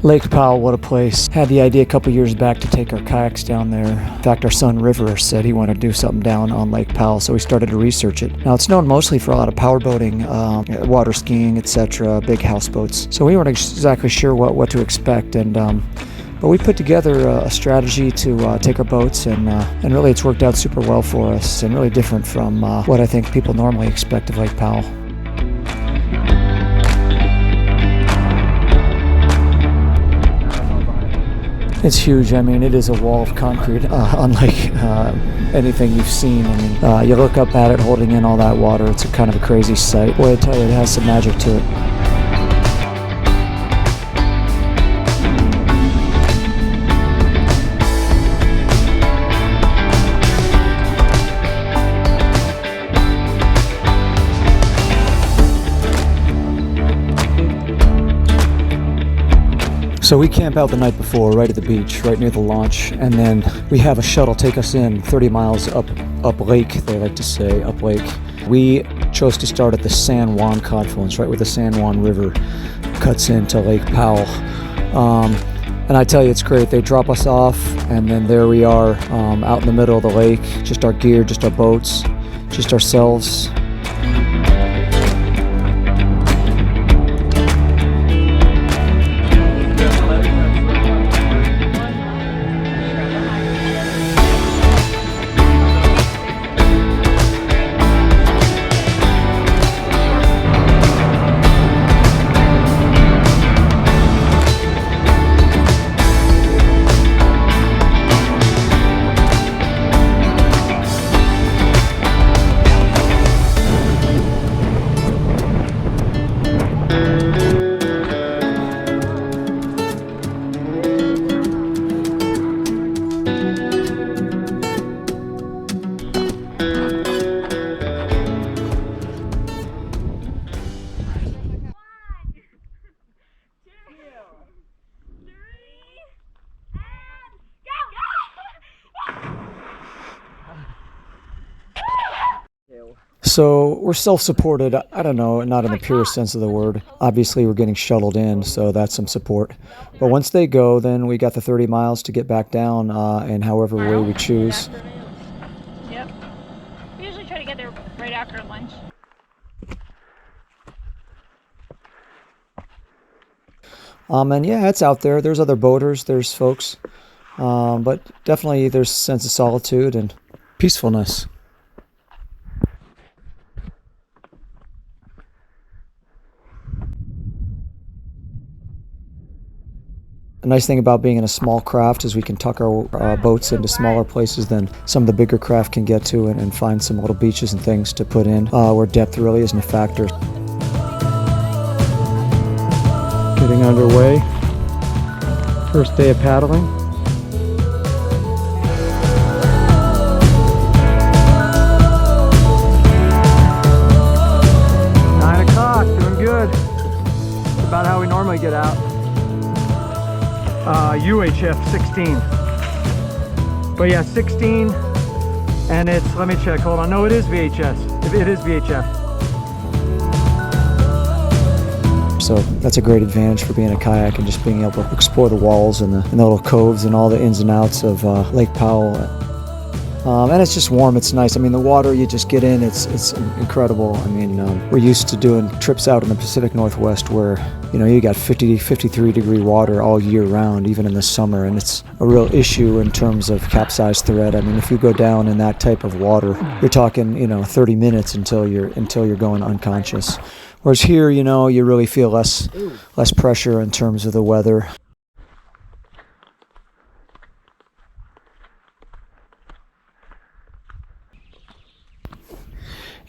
Lake Powell, what a place. Had the idea a couple years back to take our kayaks down there. In fact, our son River said he wanted to do something down on Lake Powell, so we started to research it. Now, it's known mostly for a lot of power boating, water skiing, etc., big houseboats. So we weren't exactly sure what to expect, and but we put together a strategy to take our boats, and really it's worked out super well for us, and really different from what I think people normally expect of Lake Powell. It's huge. I mean, it is a wall of concrete, unlike anything you've seen. I mean, you look up at it holding in all that water, it's a kind of a crazy sight. Boy, I tell you, it has some magic to it. So we camp out the night before, right at the beach, right near the launch, and then we have a shuttle take us in 30 miles up lake, they like to say, up lake. We chose to start at the San Juan confluence, right where the San Juan River cuts into Lake Powell. And I tell you, it's great. They drop us off, and then there we are out in the middle of the lake, just our gear, just our boats, just ourselves. So we're self-supported. I don't know, not in the purest sense of the word. Obviously, we're getting shuttled in, so that's some support. But once they go, then we got the 30 miles to get back down in however way we choose. Yep. We usually try to get there right after lunch. And yeah, it's out there. There's other boaters, there's folks. But definitely there's a sense of solitude and peacefulness. The nice thing about being in a small craft is we can tuck our boats into smaller places than some of the bigger craft can get to, and find some little beaches and things to put in where depth really isn't a factor. Getting underway. First day of paddling. Doing good. It's about how we normally get out. UHF 16. But yeah, 16, and it's, let me check, hold on. No, it is VHS. It is VHF. So that's a great advantage for being a kayak and just being able to explore the walls and the little coves and all the ins and outs of Lake Powell. And it's just warm, it's nice. I mean, the water you just get in, it's incredible. I mean, we're used to doing trips out in the Pacific Northwest where, you know, you got 50, 53 degree water all year round, even in the summer, and it's a real issue in terms of capsize threat. I mean, if you go down in that type of water, you're talking, you know, 30 minutes until you're going unconscious. Whereas here, you know, you really feel less pressure in terms of the weather.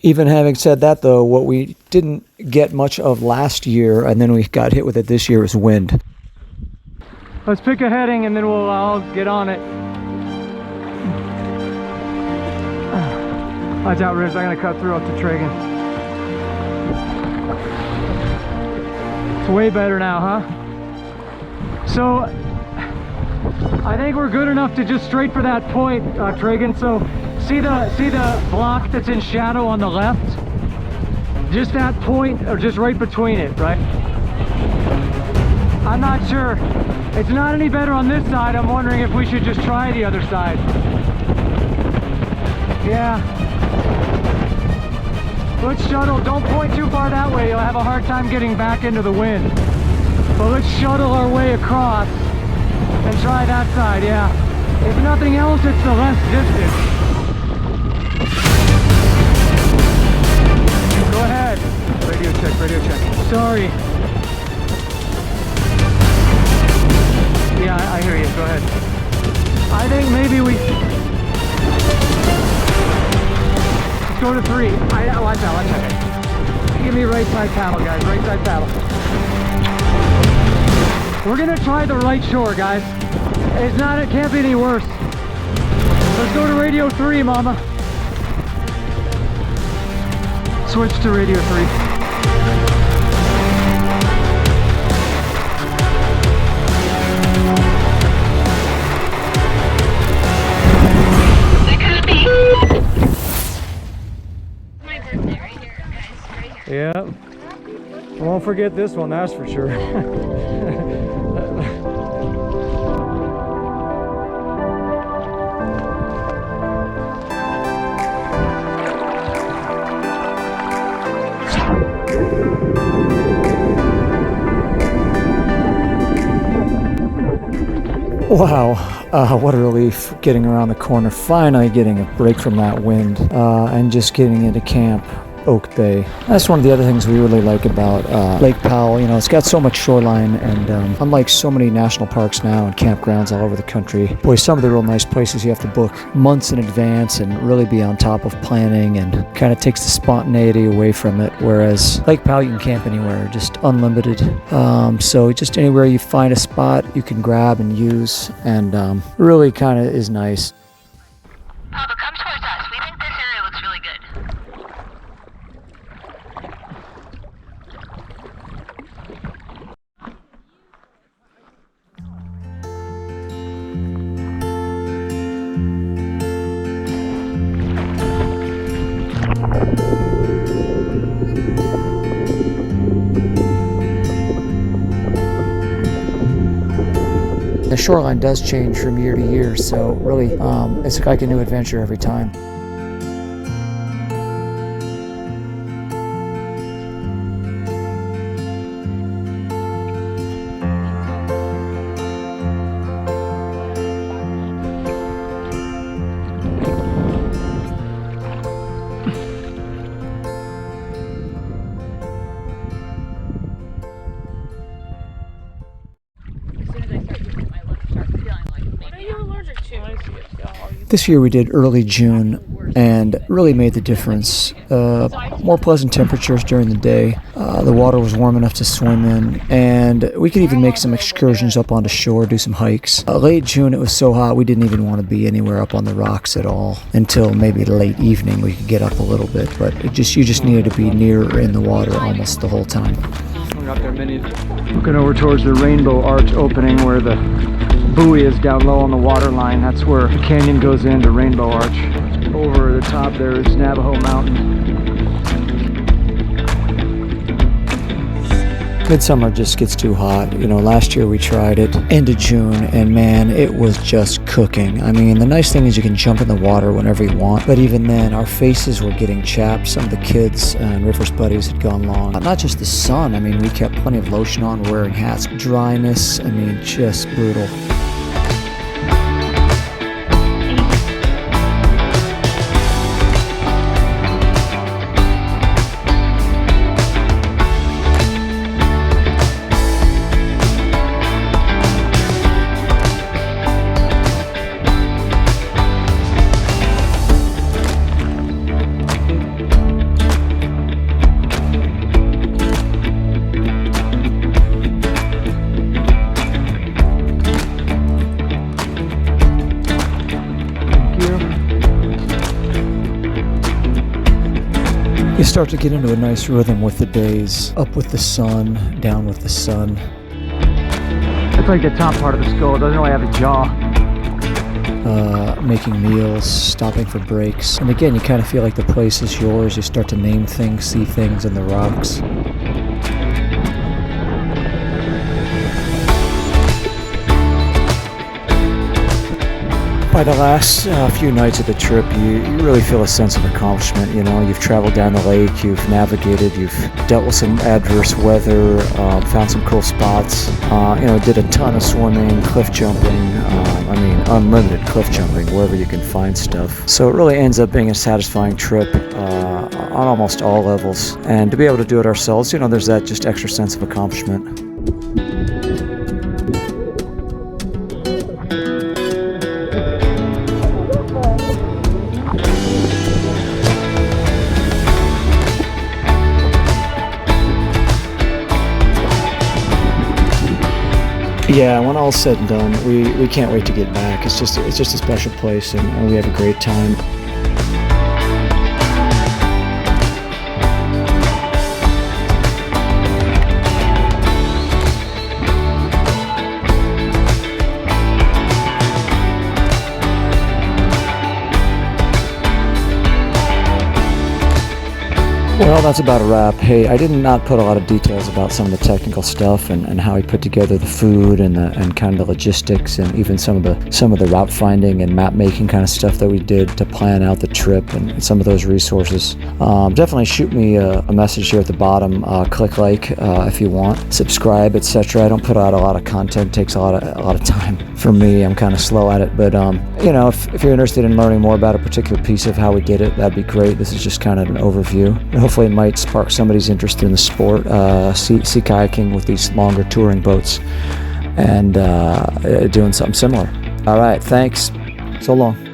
Even having said that, though, what we didn't get much of last year, and then we got hit with it this year, is wind. Let's pick a heading, and then I'll get on it. Watch out, Riz. I'm going to cut through up to Tragan. It's way better now, huh? So, I think we're good enough to just straight for that point, Tragan. So, see the block that's in shadow on the left? Just that point, or just right between it, right? I'm not sure. It's not any better on this side. I'm wondering if we should just try the other side. Yeah. Let's shuttle. Don't point too far that way. You'll have a hard time getting back into the wind. But let's shuttle our way across and try that side, yeah. If nothing else, it's the less distance. Go ahead. Radio check, radio check. Sorry. Yeah, I hear you. Go ahead. I think maybe we... Let's go to 3. Watch out, watch out. Give me right side paddle, guys. Right side paddle. We're gonna try the right shore, guys. It's not, it can't be any worse. Let's go to radio 3, mama. Switch to radio 3. Yeah, I won't forget this one, that's for sure. Wow, what a relief getting around the corner, finally getting a break from that wind and just getting into camp. Oak Bay. That's one of the other things we really like about Lake Powell. You know, it's got so much shoreline, and unlike so many national parks now and campgrounds all over the country, boy, some of the real nice places you have to book months in advance and really be on top of planning, and kind of takes the spontaneity away from it. Whereas Lake Powell, you can camp anywhere, just unlimited. So just anywhere you find a spot, you can grab and use, and really kind of is nice. Papa, come towards us. We think this area looks really good. The shoreline does change from year to year, so really it's like a new adventure every time. This year we did early June and really made the difference. More pleasant temperatures during the day. The water was warm enough to swim in, and we could even make some excursions up onto shore, do some hikes. Late June it was so hot we didn't even want to be anywhere up on the rocks at all until maybe late evening we could get up a little bit, but you just needed to be near in the water almost the whole time. Looking over towards the Rainbow Arch opening where the buoy is down low on the water line. That's where the canyon goes into Rainbow Arch. Over the top there is Navajo Mountain. Midsummer just gets too hot. You know, last year we tried it into June, and man, it was just cooking. I mean, the nice thing is you can jump in the water whenever you want, but even then, our faces were getting chapped. Some of the kids and River's buddies had gone long. Not just the sun, I mean, we kept plenty of lotion on, wearing hats. Dryness, I mean, just brutal. You start to get into a nice rhythm with the days. Up with the sun, down with the sun. That's like the top part of the skull. It doesn't really have a jaw. Making meals, stopping for breaks. And again, you kind of feel like the place is yours. You start to name things, see things in the rocks. By the last few nights of the trip, you really feel a sense of accomplishment. You know, you've traveled down the lake, you've navigated, you've dealt with some adverse weather, found some cool spots, did a ton of swimming, cliff jumping, unlimited cliff jumping wherever you can find stuff. So it really ends up being a satisfying trip on almost all levels. And to be able to do it ourselves, there's that just extra sense of accomplishment. Yeah, when all's said and done, we can't wait to get back. It's just a special place, and we have a great time. Well, that's about a wrap. Hey, I did not put a lot of details about some of the technical stuff and how he put together the food and kind of the logistics and even some of the route finding and map making kind of stuff that we did to plan out the trip and some of those resources. Definitely shoot me a message here at the bottom. Click like if you want, subscribe, etc. I don't put out a lot of content. It takes a lot of time for me. I'm kind of slow at it, but if you're interested in learning more about a particular piece of how we did it, that'd be great. This is just kind of an overview. Hopefully it might spark somebody's interest in the sport, sea kayaking with these longer touring boats and doing something similar. All right, thanks. So long.